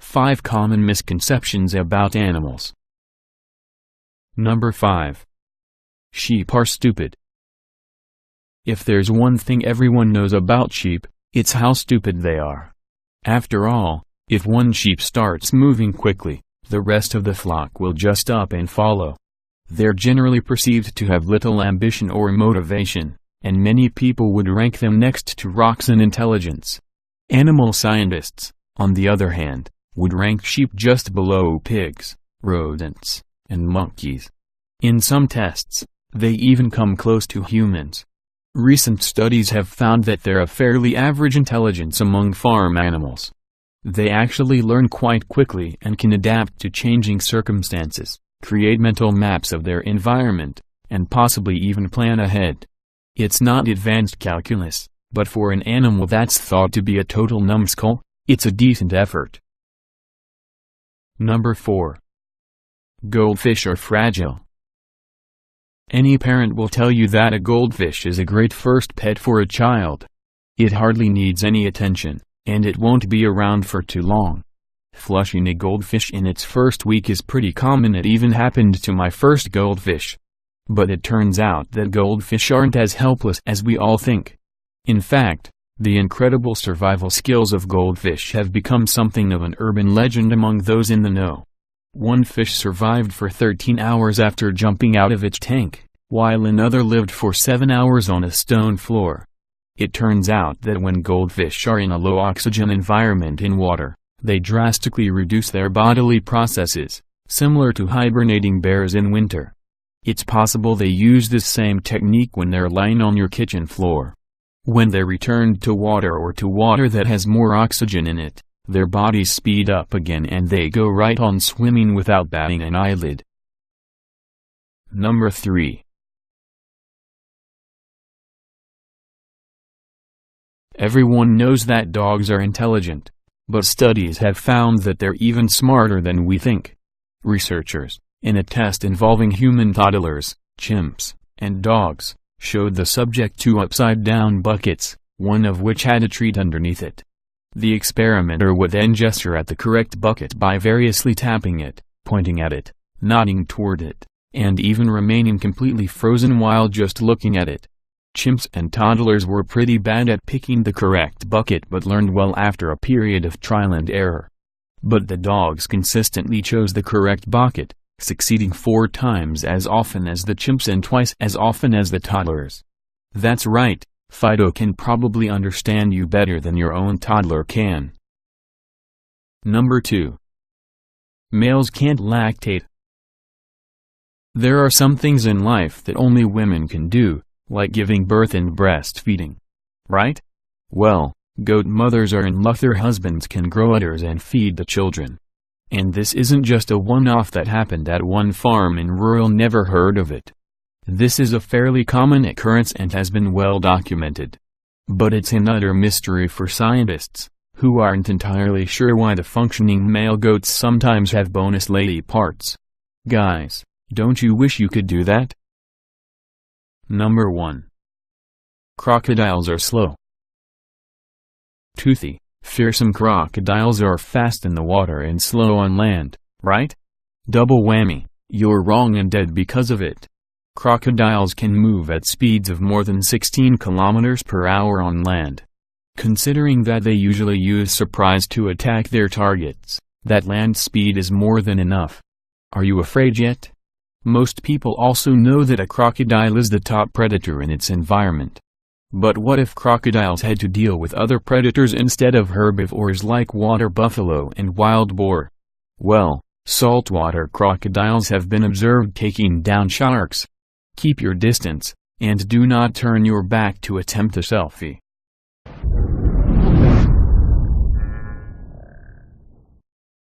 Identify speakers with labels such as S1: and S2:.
S1: Five common misconceptions about animals. Number 5. Sheep are stupid. If there's one thing everyone knows about sheep, it's how stupid they are. After all, if one sheep starts moving quickly, the rest of the flock will just up and follow. They're generally perceived to have little ambition or motivation, and many people would rank them next to rocks in intelligence. Animal scientists, on the other hand, would rank sheep just below pigs, rodents, and monkeys. In some tests, they even come close to humans. Recent studies have found that they're of fairly average intelligence among farm animals. They actually learn quite quickly and can adapt to changing circumstances, create mental maps of their environment, and possibly even plan ahead. It's not advanced calculus, but for an animal that's thought to be a total numbskull, it's a decent effort. Number 4. Goldfish are fragile. Any parent will tell you that a goldfish is a great first pet for a child. It hardly needs any attention, and it won't be around for too long. Flushing a goldfish in its first week is pretty common. It even happened to my first goldfish. But it turns out that goldfish aren't as helpless as we all think. In fact, the incredible survival skills of goldfish have become something of an urban legend among those in the know. One fish survived for 13 hours after jumping out of its tank, while another lived for 7 hours on a stone floor. It turns out that when goldfish are in a low-oxygen environment in water, they drastically reduce their bodily processes, similar to hibernating bears in winter. It's possible they use this same technique when they're lying on your kitchen floor. When they return to water or to water that has more oxygen in it, their bodies speed up again and they go right on swimming without batting an eyelid. Number 3. Everyone knows that dogs are intelligent, but studies have found that they're even smarter than we think. Researchers, in a test involving human toddlers, chimps, and dogs, showed the subject 2 upside-down buckets, one of which had a treat underneath it. The experimenter would then gesture at the correct bucket by variously tapping it, pointing at it, nodding toward it, and even remaining completely frozen while just looking at it. Chimps and toddlers were pretty bad at picking the correct bucket but learned well after a period of trial and error. But the dogs consistently chose the correct bucket, succeeding 4 times as often as the chimps and twice as often as the toddlers. That's right, Fido can probably understand you better than your own toddler can. Number 2. Males can't lactate. There are some things in life that only women can do, like giving birth and breastfeeding. Right? Well, goat mothers are in luck. Their husbands can grow udders and feed the children. And this isn't just a one-off that happened at one farm in rural. Never heard of it. This is a fairly common occurrence and has been well documented. But it's an utter mystery for scientists, who aren't entirely sure why the functioning male goats sometimes have bonus lady parts. Guys, don't you wish you could do that? Number 1. Crocodiles are slow. Toothy, fearsome crocodiles are fast in the water and slow on land, right? Double whammy, you're wrong and dead because of it. Crocodiles can move at speeds of more than 16 kilometers per hour on land. Considering that they usually use surprise to attack their targets, that land speed is more than enough. Are you afraid yet? Most people also know that a crocodile is the top predator in its environment. But what if crocodiles had to deal with other predators instead of herbivores like water buffalo and wild boar? Well, saltwater crocodiles have been observed taking down sharks. Keep your distance, and do not turn your back to attempt a selfie.